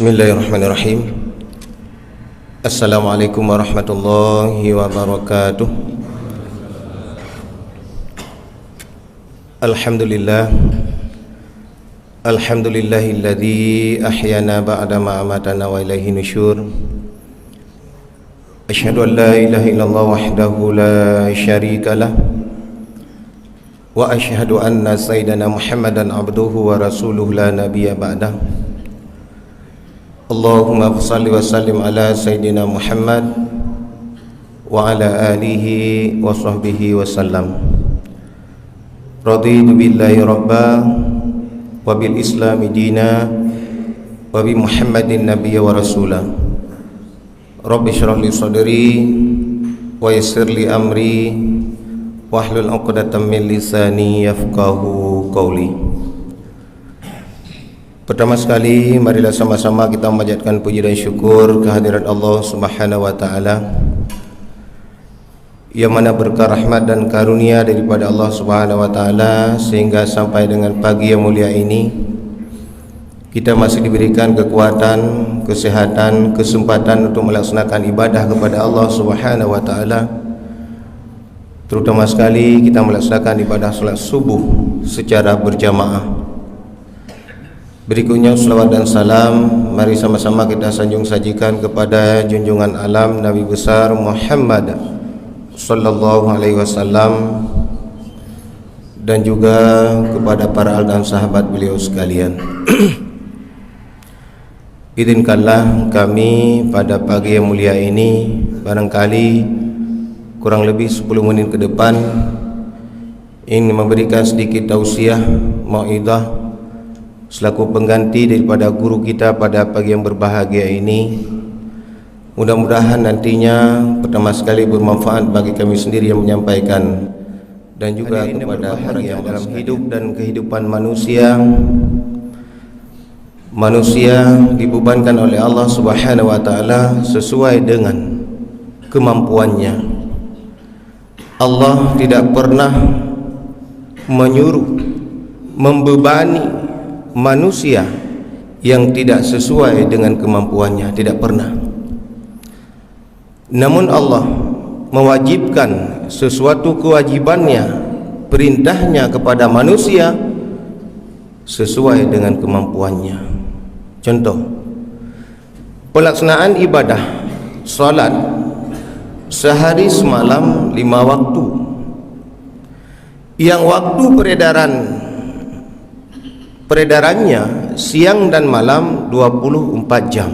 Bismillahirrahmanirrahim. Assalamualaikum warahmatullahi wabarakatuh. Alhamdulillah. Alhamdulillahilladzi ahyana ba'da ma amatana wa ilaihi nusyur. Asyhadu an la ilaha illallah wahdahu la syarikalah wa asyhadu anna sayyidana Muhammadan abduhu wa rasuluhu la nabiyya ba'dah. Allahumma salli wa sallim ala sayyidina Muhammad wa ala alihi wa sahbihi wa sallam. Raditu billahi rabba wa bil islami dina wa bi Muhammadin nabiyya wa rasula. Rabbi shrah li sadri wa yassir li amri wahlul 'uqdatam min lisani yafqahu qawli. Pertama sekali, marilah sama-sama kita memanjatkan puji dan syukur kehadirat Allah Subhanahu wa taala, yang mana berkah rahmat dan karunia daripada Allah Subhanahu wa taala sehingga sampai dengan pagi yang mulia ini kita masih diberikan kekuatan, kesehatan, kesempatan untuk melaksanakan ibadah kepada Allah Subhanahu wa taala. Terutama sekali kita melaksanakan ibadah salat subuh secara berjamaah. Berikutnya selawat dan salam mari sama-sama kita sanjung sajikan kepada junjungan alam Nabi besar Muhammad sallallahu alaihi wasallam dan juga kepada para ahli dan sahabat beliau sekalian. Izinkanlah kami pada pagi yang mulia ini barangkali kurang lebih 10 menit ke depan ingin memberikan sedikit tausiah mauidhah selaku pengganti daripada guru kita pada pagi yang berbahagia ini. Mudah-mudahan nantinya pertama sekali bermanfaat bagi kami sendiri yang menyampaikan dan juga kepada para yang dalam hidup dan kehidupan manusia. Manusia dibebankan oleh Allah Subhanahu wa taala sesuai dengan kemampuannya. Allah tidak pernah menyuruh, membebani manusia yang tidak sesuai dengan kemampuannya, tidak pernah. Namun Allah mewajibkan sesuatu kewajibannya, perintahnya kepada manusia sesuai dengan kemampuannya. Contoh, pelaksanaan ibadah salat sehari semalam 5 waktu, yang waktu peredarannya siang dan malam 24 jam.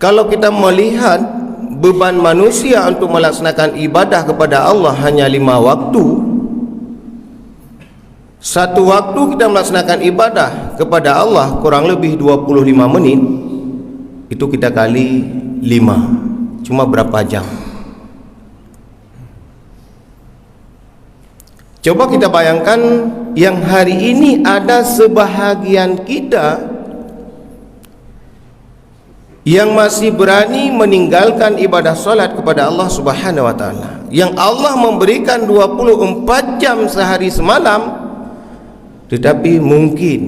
Kalau kita melihat beban manusia untuk melaksanakan ibadah kepada Allah hanya 5 waktu, satu waktu kita melaksanakan ibadah kepada Allah kurang lebih 25 menit, itu kita kali 5, cuma berapa jam? Coba kita bayangkan yang hari ini ada sebahagian kita yang masih berani meninggalkan ibadah salat kepada Allah Subhanahu wa taala, yang Allah memberikan 24 jam sehari semalam, tetapi mungkin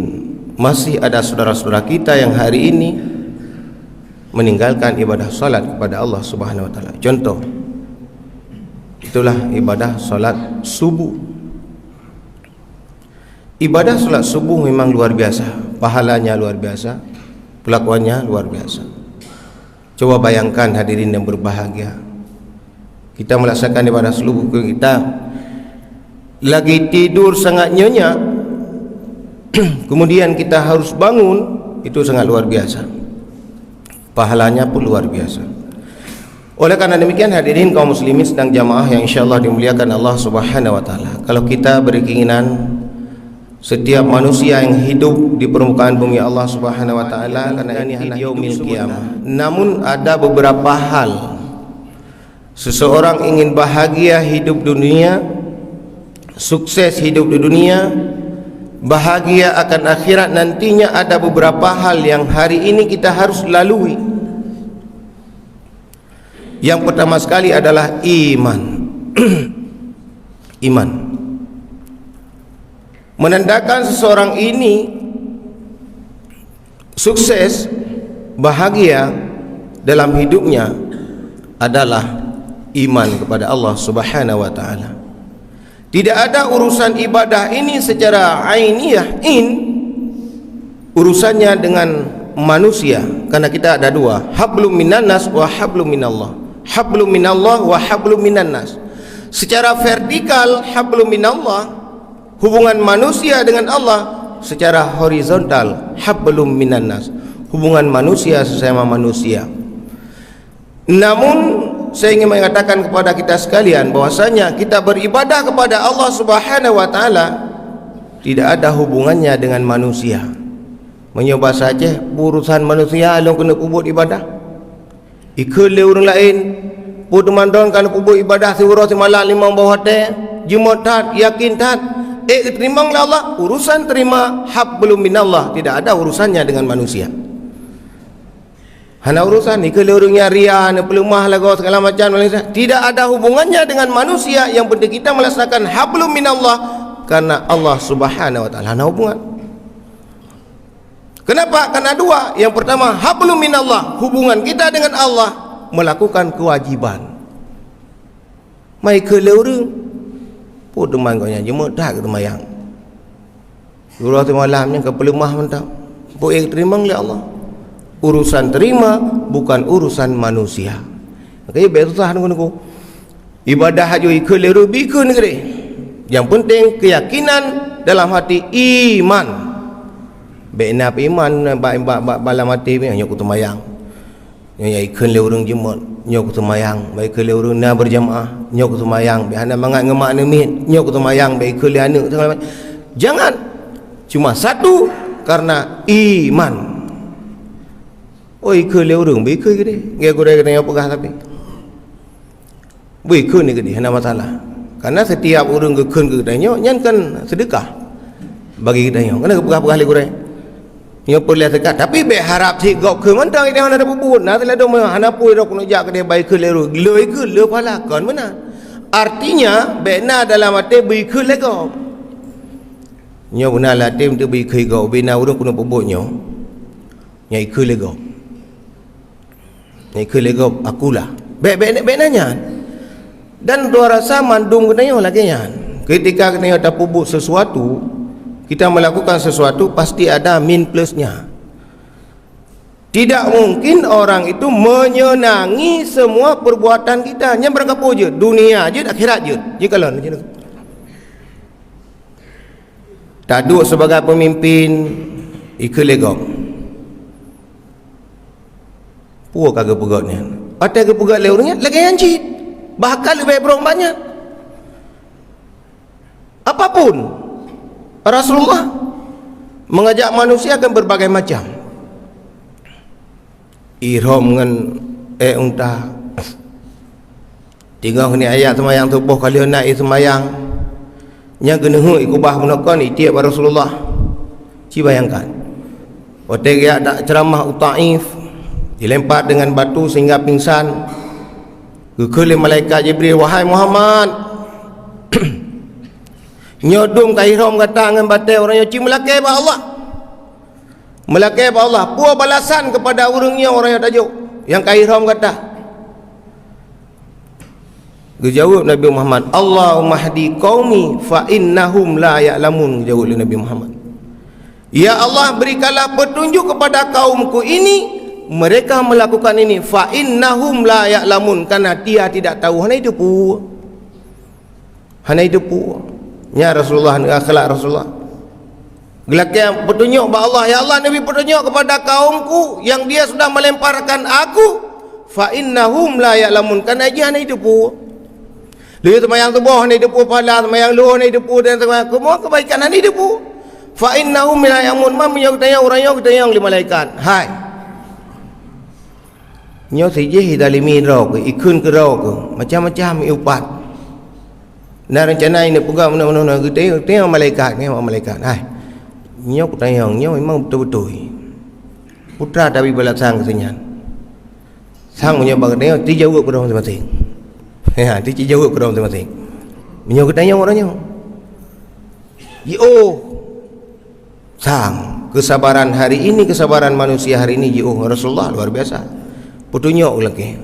masih ada saudara-saudara kita yang hari ini meninggalkan ibadah salat kepada Allah Subhanahu wa taala. Contoh, itulah ibadah salat subuh. Ibadah salat subuh memang luar biasa, pahalanya luar biasa, kelakuannya luar biasa. Coba bayangkan hadirin yang berbahagia, kita melaksanakan ibadah subuh, kita lagi tidur sangat nyenyak, kemudian kita harus bangun, itu sangat luar biasa, pahalanya pun luar biasa. Oleh karena demikian hadirin kaum muslimin sedang jamaah yang insyaallah dimuliakan Allah Subhanahu wa taala, kalau kita berkeinginan setiap manusia yang hidup di permukaan bumi Allah Subhanahu wa taala karena ini yaumil qiyamah. Namun ada beberapa hal, seseorang ingin bahagia hidup dunia, sukses hidup di dunia, bahagia akan akhirat nantinya, ada beberapa hal yang hari ini kita harus lalui. Yang pertama sekali adalah iman. Iman menandakan seseorang ini sukses, bahagia dalam hidupnya adalah iman kepada Allah Subhanahu wa taala. Tidak ada urusan ibadah ini secara ainiyah, urusannya dengan manusia, karena kita ada dua, hablum minannas wa hablum minallah. Hablum minallah wa hablum minannas. Secara vertikal hablum minallah, hubungan manusia dengan Allah. Secara horizontal hablum minannas, hubungan manusia sesama manusia. Namun saya ingin mengatakan kepada kita sekalian bahwasanya kita beribadah kepada Allah Subhanahu wa taala tidak ada hubungannya dengan manusia. Menyoba saja urusan manusia along kena kubur ibadah. Ikut orang lain pun teman-teman kan kubur ibadah seurus semalam limang bawah hotel Jumat tat yakin tat terima oleh Allah, urusan terima hablum minallah, tidak ada urusannya dengan manusia. Hana urusan ni kalau orangnya ria, nak pelemah lagu segala macam, tidak ada hubungannya dengan manusia. Yang penting kita melaksanakan hablum minallah karena Allah Subhanahu wa taala. Hana hubungan. Kenapa? Karena dua. Yang pertama hablum minallah, hubungan kita dengan Allah, melakukan kewajiban. Mai kalau orang pun teman kau yang jemut dah ke temayang. Surah tu malamnya ke pelemah mentah. Pun terima oleh Allah. Urusan terima bukan urusan manusia. Makanya betul sah nunggu. Ibadah haji ikut bikun negeri. Yang penting keyakinan dalam hati, iman. Baiknya iman balam hati ni nyok temayang. Nyok ikut le urang jemut, nyok temayang. Baik le urang na berjamaah, nyok temayang. Biar anda mangat ngemak nemit, nyok temayang baik le anak. Jangan cuma satu karena iman. Oh ikut le urang, baik ke dia. Dia gurau kena yang pegah tapi. Baik ni ke dia, ada masalah. Karena setiap orang kekun ke dia, nyankan sedekah bagi kita. Kena pegah-pegah le gurau. Dia boleh dekat tapi be harap si gok ke mentang dia ada bubut nah telah dong hana pui dok nak jak dia baik ke leru loi ke le pala kon mana artinya be na dalam hati baik ke le gok nyo guna la tem tu baik ke gok be na urang kuno bubut nyo nyai ke le gok nyai ke le gok akulah be nanya dan dua rasa mandum kena yo lagi nya ketika kena ada bubut sesuatu. Kita melakukan sesuatu pasti ada min plusnya. Tidak mungkin orang itu menyenangi semua perbuatan kita. Yang berapa je? Dunia je, akhirat je. Jikalau tak duduk sebagai pemimpin ikut legok. Puak kagak pegotnya. Ada ke pegot leurnya lagi anjit. Bahkan lebih berong banyak. Apapun Rasulullah mengajak manusia akan berbagai macam. Ihram dengan unta. Tinggal ni ayat semayang tubuh kali naik semayang. Yang kena ikubah menakkan itiap Rasulullah. Ci bayangkan. Waktu dia tak ceramah Taif, dilempar dengan batu sehingga pingsan. Kekali malaikat Jibril, wahai Muhammad, nyodum kahirhom kata dengan batai orang yang cik melakai ba Allah. Melakai ba Allah. Puas balasan kepada orangnya orang yang tajuk. Yang kahirhom kata. Dijawab Nabi Muhammad, Allahumma hdi qaumi fa innahum la ya'lamun. Jawab Nabi Muhammad. Ya Allah, berikanlah petunjuk kepada kaumku ini. Mereka melakukan ini. Fa innahum la ya'lamun. Karena dia tidak tahu. Hanya itu pu. Hanya itu pu. Ya Rasulullah, akhlak Rasulullah. Gelaknya petunjuk kepada Allah. Ya Allah, Nabi petunjuk kepada kaumku yang dia sudah melemparkan aku. Fa innahum la ya'lamun. Karena dia hanya hidup. Dia semayang tubuh hanya hidup, pahala semayang luar hanya hidup, dan semayang semua kebaikan hanya hidup. Fa innahum la ya'lamun. Ma menyokutanya orang yang kita yang lima malaikat. Hai. Nyo sejih dalimi rau ke ikun ke rau ke macam-macam upat. Nah rencana ini pegang mana-mana kita tengok malaikat ni malaikat. Hai. Nyok tayang nyok memang betul-betul. Putra tapi bala sang kesenyan. Sang punya bang tengok ti jawab ke orang masing-masing. Ya, ti jawab ke orang masing-masing. Nyok tayang orangnya. Yo. Sang kesabaran hari ini, kesabaran manusia hari ini, Rasulullah luar biasa. Petunjuk lagi.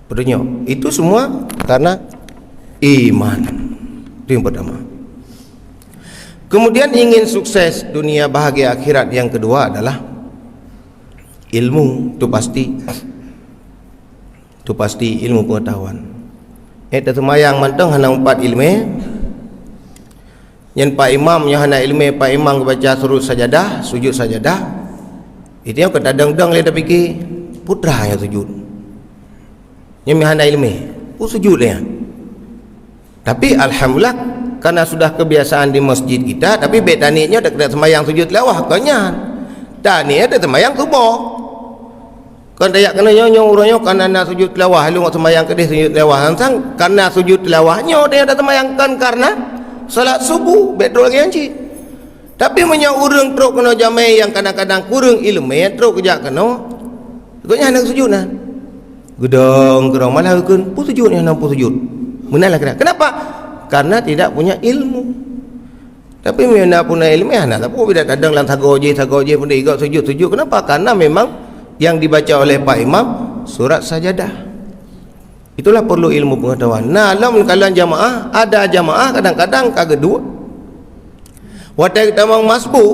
Petunjuk. Itu semua karena iman. Itu yang pertama. Kemudian ingin sukses dunia, bahagia akhirat, yang kedua adalah ilmu. Itu pasti. Itu pasti ilmu pengetahuan. Semayang manteng hana 4 ilmu. Yang Pak Imam yang hana ilmu, Pak Imam baca surut sajadah, sujud sajadah. Itu yang kadang-kadang dia fikir putra yang sujud. Yang hana ilmu, sujud dia. Tapi alhamdulillah karena sudah kebiasaan di masjid kita, tapi bet taninya dak semayang sujud tilawah kanya. Tani ada semayang subuh. Kan dayak kena nyonya urangnya karena nak sujud tilawah, lu ngok semayang kedih sujud tilawah. Sang karena sujud tilawahnya dia ada semayangkan karena salat subuh betul lagi anci. Tapi punya urang teruk kena jamai yang kadang-kadang kurang ilmu teruk kerja kena. Ikutnya hendak sujud nah. Gedong malah ikut pu sujud ni hendak pu sujud. Menalah kena. Kenapa? Karena tidak punya ilmu. Tapi mana punya ilmu hendak apa tidak kadang lang tagoje pun dia ikut sujud. Kenapa? Karena memang yang dibaca oleh Pak Imam surat sajadah. Itulah perlu ilmu pengetahuan. Nah, dalam kalian jamaah, ada jamaah kadang-kadang kagak dua. Watai kita mang masbu.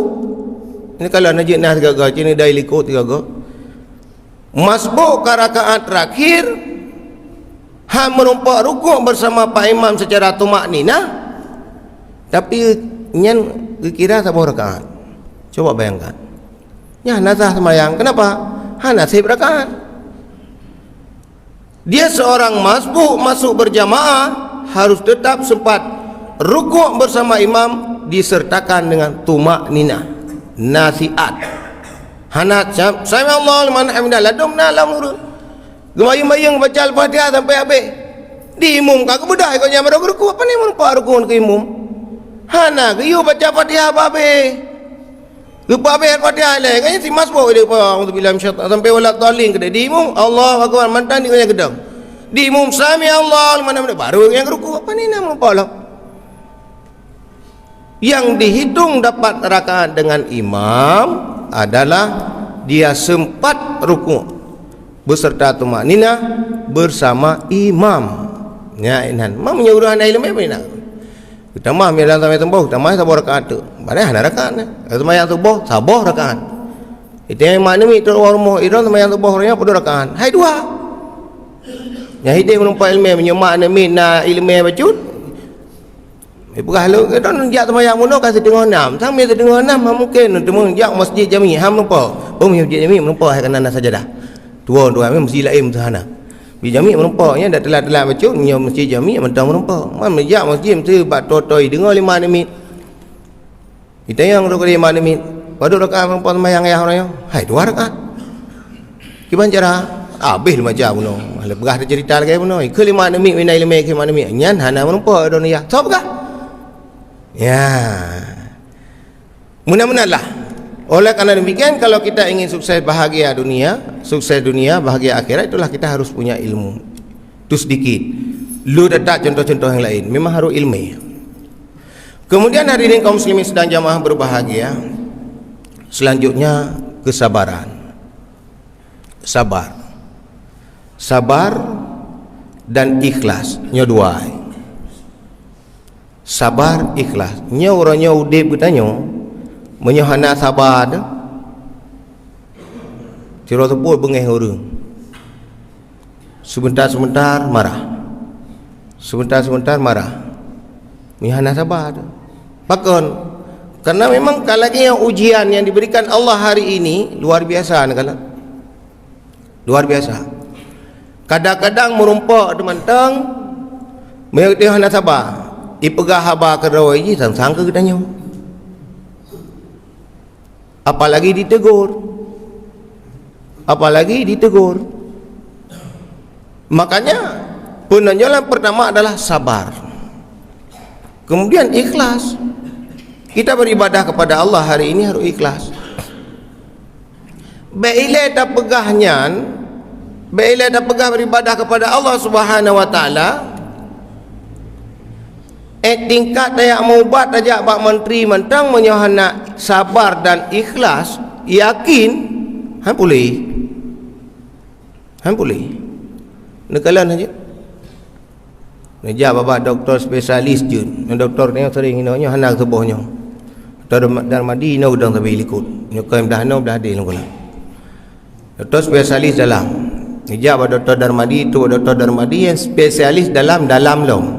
Ini kalau najik nah tiga ini dah iliko tiga. Masbu ke rakaat terakhir, menumpak rukuk bersama Pak Imam secara tumakninah. Tapi nyen kira sebuah rakaat. Coba bayangkan. Ya nazah semayang. Kenapa? Nasib rakaat. Dia seorang masbuk masuk berjamaah harus tetap sempat rukuk bersama imam disertakan dengan tumakninah, nasiat. Hanat sami Allah liman hamidah ladum nalam urut. Gemayung-mayung baca Al-Fatihah sampai habis. Diimumkan ke bedah ikutnya rukuk. Apa ni mun pak rukuk ke imum? Hana ke you baca Fatihah habis. Lupa habis Al-Fatihah lah. Kayaknya si masbuk dia pa auzubillahi minasyaitan sampai wala dhalin ke diimum Allahu akbar mantan dia gedang. Diimum sami Allah liman hamidah baru yang rukuk. Apa ni nama pala? Yang dihitung dapat rakaat dengan imam adalah dia sempat rukuk beserta tumakninah bersama imam. Ya inan. Mam menyuruh anda ilmu apa ni nak? Kita mah dalam sampai tembuh, kita mah sabar rakaat tu. Mana ada rakaat ni? Semayang subuh, sabar rakaat. Itu yang mana ni tu orang rumah Iran semayang subuh orangnya pada rakaat. Hai dua. Yang hidup menumpak ilmu menyemak ni na ilmu bacut. Bukan lu kita nak semayang muno kasih tengah 6. Sampai tengah 6 mungkin temu jak masjid jami ham nampak. Masjid jami menumpak hai kana sajadah. Dua masjid lain sana. Di jami menumpaknya dah telat-telat baca nya masjid jami mentang menumpak. Man mejak masjid mesti bat totoi dengar 5 minit. Kita yang rukuk 5 minit. Pada rakaat menumpak sembahyang ayah orang. Hai 2 rakaat. Gimana cara? Habis macam puno. Ala begah cerita lagi puno. Ke 5 minit minai 5 minit. Nyan hana menumpak dunia. Tahu begah? Ya. Mudah-mudahanlah. Oleh karena demikian kalau kita ingin sukses bahagia dunia, bahagia akhirat, itulah kita harus punya ilmu. Itu sedikit. Lu datang contoh-contoh yang lain. Memang harus ilmu. Kemudian hari ini kaum muslimin sedang jamaah berbahagia. Selanjutnya kesabaran. Sabar dan ikhlas. Nya dua. Sabar, ikhlas. Nya orangnya udip bertanya. Menyahana sabar dah. Tiro tepuk bengih orang. Sebentar-sebentar marah. Sebentar-sebentar marah. Menyahana sabar dah. Bahkan karena memang kalau yang ujian yang diberikan Allah hari ini luar biasa nakala. Luar biasa. Kadang-kadang merumpak teman-teman menyahana sabar. Ipegah haba kerawai ji sang-sang ke tanya. Apalagi ditegur. Makanya penonjolan pertama adalah sabar, kemudian ikhlas. Kita beribadah kepada Allah hari ini harus ikhlas. Bila tak pegah beribadah kepada Allah Subhanahu wa taala, tingkat daya maubat aja Pak Menteri mentang menyohana sabar dan ikhlas, yakin han boleh nekalan aja Najab bapak doktor spesialis je. Doktor ni sering ino hanak sebuahnya. Doktor Darmadi ino udang tapi likut. Nyo kaim dah no dah adil ngolah. Doktor spesialis dalam. Najab doktor Darmadi itu doktor Darmadi yang spesialis dalam long.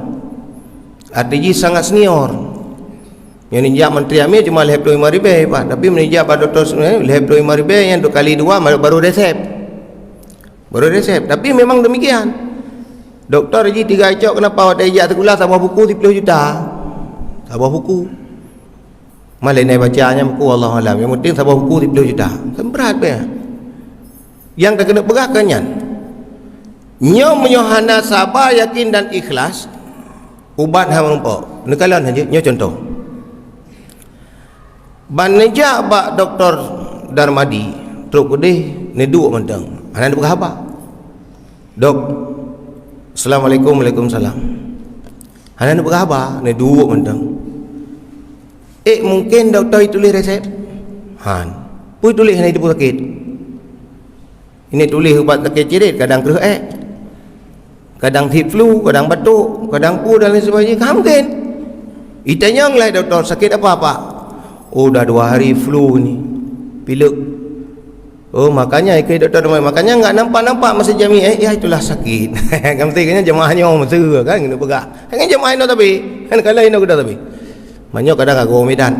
Artinya sangat senior. Yang nijab menteri kami cuma lehap 25,000 Pak. Tapi menijab doktor lehap 25,000 yang 2 kali 2 baru resep. Tapi memang demikian. Doktor Haji 3 icok kenapa awak ijak terkulah tambah buku 30 juta. Tambah buku. Malah naik bacanya buku Allah Alam. Yang penting tambah buku 30 juta. Kan berat ya. Yang tak kena pegahkan yan. Nyo menyohana sabar, yakin dan ikhlas. Ubat hang rumpok. Nekalan aja nyo contoh. Ban nejak bak Doktor Darmadi truk kedih ni duk mentang. Anak pegah apa? Dok, Assalamualaikum, Waalaikumsalam. Hana nak berapa? Ni dua mentang. Mungkin doktor itu tulis resep. Han. Pui tulis hana itu pun sakit. Ini tulis ubat sakit cirit, kadang kerah kadang hip flu, kadang batuk, kadang pu dan lain sebagainya. Mungkin. Itanya lah doktor sakit apa-apa. Oh dah 2 hari flu ni. Pilek. Oh makanya doktor makanya enggak nampak masa jami ya itulah sakit. Kan pentingnya jemaahnya orang masa kan kena pegak. Kan jemaah itu tapi kan kalau ini kita tapi. Banyak kadang aku Medan.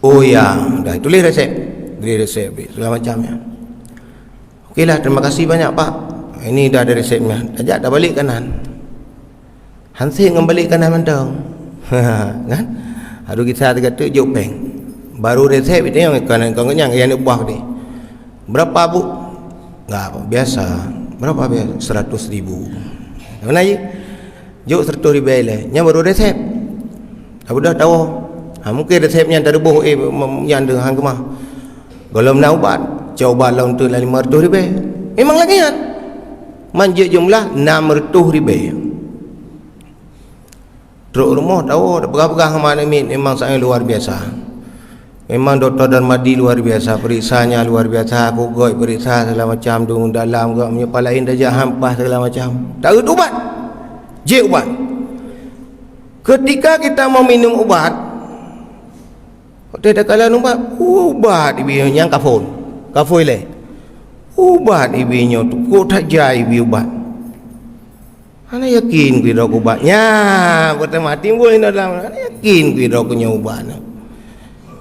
Oh ya, dah tulis resep segala macamnya. Okeylah, terima kasih banyak Pak. Ini dah ada resepnya. Ajak dah balik kanan. Hansi ngembalik kanan mentang. Kan? Aduh kita kata jopeng. Baru resep itu yang kenyang yang buah ni. Berapa bu? Enggak apa biasa. Berapa biasa? 100,000. Mana je? Jok 100,000 le. Nya baru resep. Apa dah tahu? Mungkin resepnya tak ada boh yang ada hang kemah. Kalau nak ubat, coba lah untuk 500,000. Memang lagi kan? Manja jumlah 600,000. Truk rumah tahu pegang-pegang mana ni memang sangat luar biasa. Memang Doktor Darmadi luar biasa, periksanya luar biasa, aku goi periksa segala macam, dung dalam goi menyepalain darjah hampas segala macam. Tak ada ubat. Ubat. Ketika kita mau minum ubat, ada kalan ubat ibu yang kafon. Kafoi le. Ubat ibunya tu kok tak jai ibu ubat. Ana yakin ku dok ubatnya, pertama timbul dalam ana yakin ku dok punya ubatnya.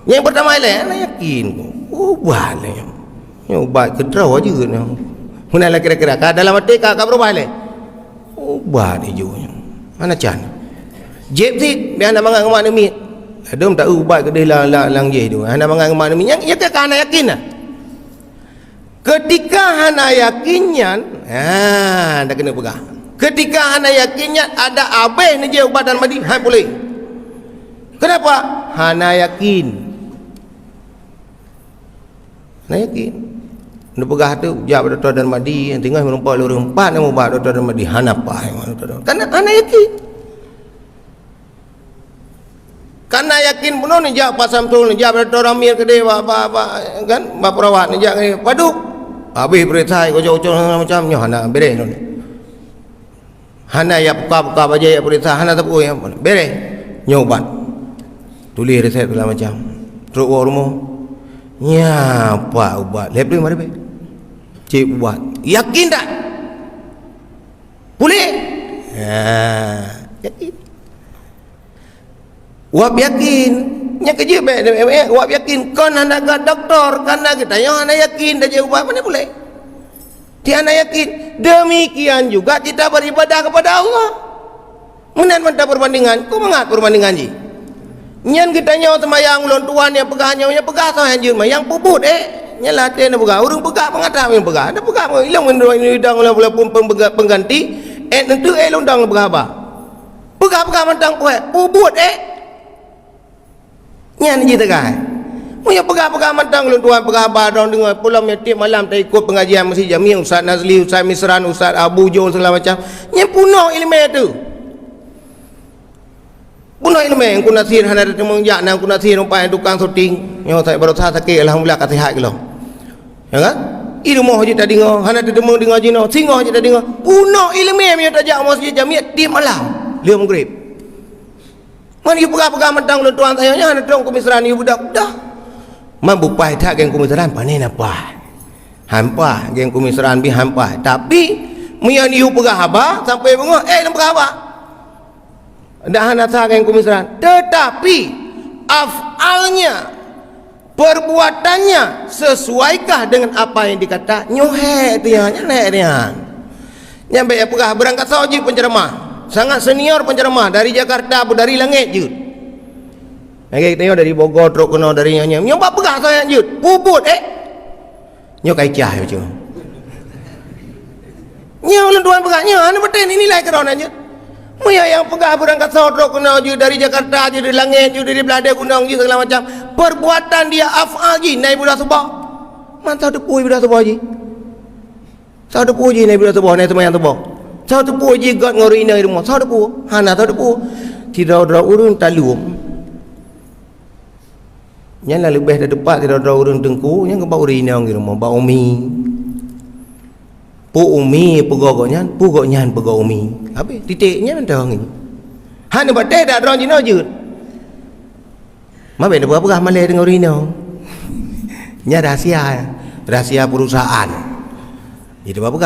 Yang pertama ialah anak yakin ubat lah. Ubat kedraw aja ni. Mana lah kira-kira dalam hati kak berubah le. Ubat ni juga. Mana can? Jeb sih biar nak mangang mak ni. Adom tak ubat ke dia lang je tu. Ana mangang mak ni yang ya ke anak yakin lah. Ketika anak yakinnya, dah kena pegang. Ketika anak yakinnya ada abeh ni je ubat dan mandi, boleh. Kenapa? Hana yakin. Hana yakin. Nak pegah tu jawab Doktor Darmadi yang tinggal merumpak lorong 4 nama ubat Doktor Darmadi. Hana apa yang Doktor? Karena hana yakin. Karena yakin penuh ni jawab Pak Samsul, ni jawab Doktor Amir ke dia apa kan? Bapa perawat ni jawab padu. Habis perintah kocok-kocok macam-macamnya hana beres ni. Hana ya buka-buka baca ya perintah hana tapu yang beres. Nyobat. Tulis resep segala macam. Teruk bawa rumah. Ya, apa ubat? Lep dia mari baik. Cik ubat. Yakin tak? Boleh? Yakin. Wap yakin. Yang kerja baik. Wap yakin. Kau nak ke doktor. Karena kita yang anak yakin. Dah je ubat mana boleh? Dia anak yakin. Demikian juga kita beribadah kepada Allah. Menan mentah perbandingan. Kau mengat perbandingan je? Nyan kita nyawa semayang ulun tuan yang pegah nyawanya pegah sah anjir yang puput nyalah dia nak pegah urang pegah pengatah yang pegah ada pegah hilang mendang ulah pun pengganti nentu lundang pegah apa pegah mentang puput nyan je tegai punya pegah mentang ulun tuan pegah apa dong dengar pulang tiap malam tak ikut pengajian masjid Jami Ustaz Nazli Ustaz Misran Ustaz Abu Jo segala macam nyan punah ilmu tu. Punai lemeng kuna sir hana de mong ya nang kuna sir umpai tukang syuting. Nyo sai baru sa sakit alhamdulillah kasihat kilo. Ya kan? Ilu mo haji tadi ngo hana de mong dingo jino singo haji tadi ngo. Puno ilme mi tajak masjid jamiat di malam. Liu maghrib. Man yu pega-pega mentang lu tuan saya hana dong kumisran yu budak dah. Man bupai tak geng kumisran panen apa? Hampa geng kumisran bi hampa. Tapi mian yu pega haba sampai bungo nam pega haba. Dah hana sa geng kumisran. Tetapi afalnya, perbuatannya sesuaikah dengan apa yang dikata? Nyohe dia, nyenek dia. Nyampe ya pegah berangkat sahaja penceramah, sangat senior penceramah dari Jakarta, dari langit jud. Lagi kita dari Bogor, truk kena dari nyonya. Nyoba pegah saya jud, puput nyok kaicah macam. Nyo lentuan pegahnya, anu betul ini nilai kerana jud. Muya yang pegah berangkat saudara kena je dari Jakarta je dari langit je dari Belanda gunung je segala macam perbuatan dia afal je naik budak subah mantau depu budak subah je sao depu je naik budak subah naik semayang subah sao depu je gat ngori ina rumah sao depu hana sao depu tidak ada urun talum nyala lebih dah depan tidak ada urun tengku yang ke bau ina ngi rumah bau umi pu umi pegogoknya pegok umi habis titiknya mentang ni hanya batai dah orang Cina je mabek nak berapa malai dengan orino nya rahsia perusahaan jadi berapa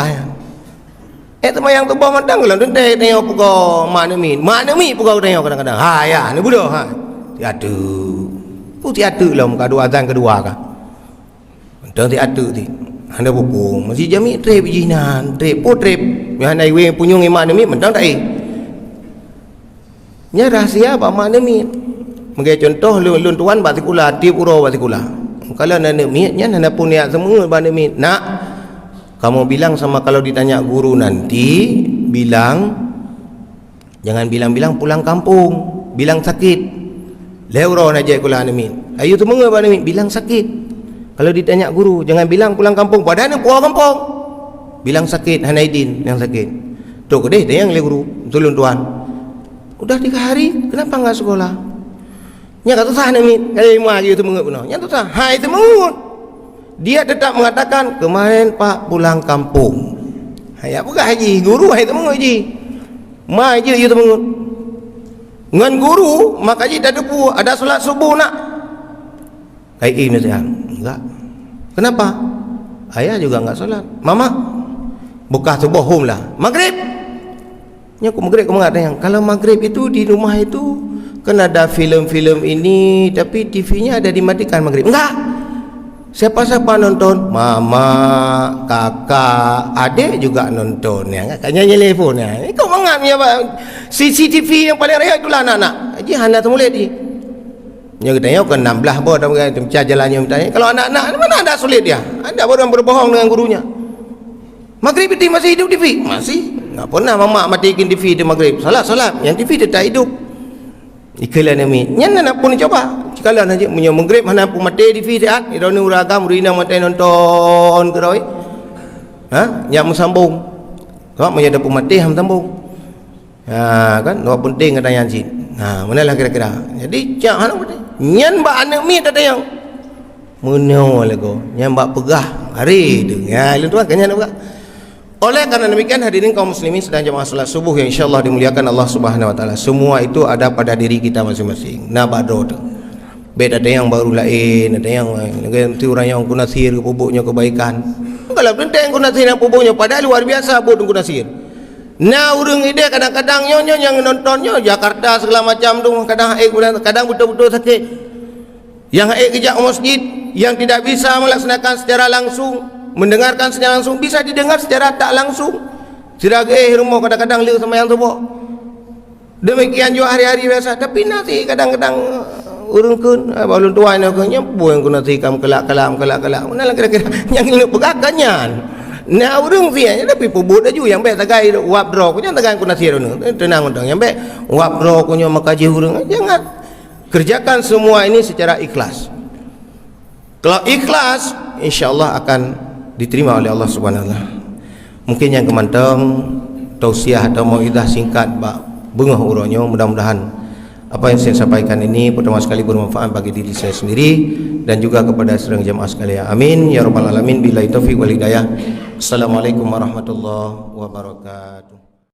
ya temayang tu bawa mentang kalau tentai tengok pegok mana mi pegok tengok kadang-kadang ha ya ni budak ha tiada putih ada lah muka dua azan kedua kah mentang tiada ti anda pupung masih jami trip jinan trip yang naik wing punyung iman demi mentang tak nya rahsia apa mak demi menggai contoh lun tuan batikula tiap uro batikula kalau nenek mi nya nana punya semua ba demi nak kamu bilang sama kalau ditanya guru nanti bilang jangan bilang pulang kampung bilang sakit leuro naje kula demi ayo tu menga ba demi bilang sakit. Kalau ditanya guru, jangan bilang pulang kampung. Padahal pulang kampung. Bilang sakit, Hanaidin yang sakit. Tuh kedeh, dia yang le guru, tolong tuan. Udah 3 hari, kenapa enggak sekolah? Nya kata sah namin, kali mah gitu mengut benar. Nya tu sah, hai itu mengut. Dia tetap mengatakan kemarin Pak pulang kampung. Hai apa haji, guru hai itu mengut haji. Ma haji itu mengut. Ngan guru, maka haji dah depu, ada solat subuh nak. Kai ini saya. Enggak. Kenapa? Ayah juga enggak solat. Mama buka subuh hum lah. Maghrib. Nya aku maghrib kamu enggak yang. Kalau maghrib itu di rumah itu kan ada film-film ini tapi TV-nya ada dimatikan maghrib. Enggak. Siapa-siapa nonton? Mama, kakak, adik juga nonton ya. Kayaknya telefon ya. Kau mengap ya CCTV yang paling raya itulah anak-anak. Haji hana semula di. Nya katanya kan 16 bawa dah macam jalannya bertanya. Kalau anak-anak mana ada sulit dia? Ada orang berbohong dengan gurunya. Maghrib itu masih hidup TV? Masih. Enggak pernah mama matikan TV di maghrib. Salat. Yang TV tetap hidup. Ikalan ni. Nya nak pun coba. Sekalian aja punya maghrib mana pun mati TV siat. Ira ni uragam urina mati nonton ke roi. Ha? Nya sambung. Kau mau ada pun mati ham sambung. Ha kan? Dua penting katanya sih. Ha, manalah kira-kira. Jadi cak hana mati. Nyan ba anak mi tak yang menyo lego nyan ba pegah hari tu ya lu tuan kenyan pegah oleh karena demikian hadirin kaum muslimin sedang jemaah salat subuh yang insyaallah dimuliakan Allah Subhanahu wa taala semua itu ada pada diri kita masing-masing na badro tu beda ada yang baru lain ada yang nanti orang yang guna sihir pupuknya kebaikan kalau penting guna sihir pupuknya padahal luar biasa buat guna sihir nah urang ide kadang-kadang nyonya yang nontonnya Jakarta segala macam tu kadang betul-betul sakit yang kejak masjid yang tidak bisa melaksanakan secara langsung mendengarkan secara langsung bisa didengar secara tak langsung sirag rumah kadang-kadang liu sama yang tubuh demikian juga hari-hari biasa tapi nanti kadang-kadang urang kun balun tuan nya buang guna sihir kelak mana lah kira-kira yang lu pegakannya nah urang sia tapi pubut aju yang baik tagai wap draw punya tagai kuna sir nu tenang undang yang baik wap draw punya makaji urang jangan kerjakan semua ini secara ikhlas. Kalau ikhlas insyaallah akan diterima oleh Allah Subhanahu wa taala. Mungkin yang kemantang tausiah atau mauizah singkat bak bengah urangnya mudah-mudahan apa yang saya sampaikan ini pertama sekali bermanfaat bagi diri saya sendiri dan juga kepada seluruh jemaah sekalian. Amin ya rabbal alamin. Billahi taufiq wal hidayah. Assalamualaikum warahmatullahi wabarakatuh.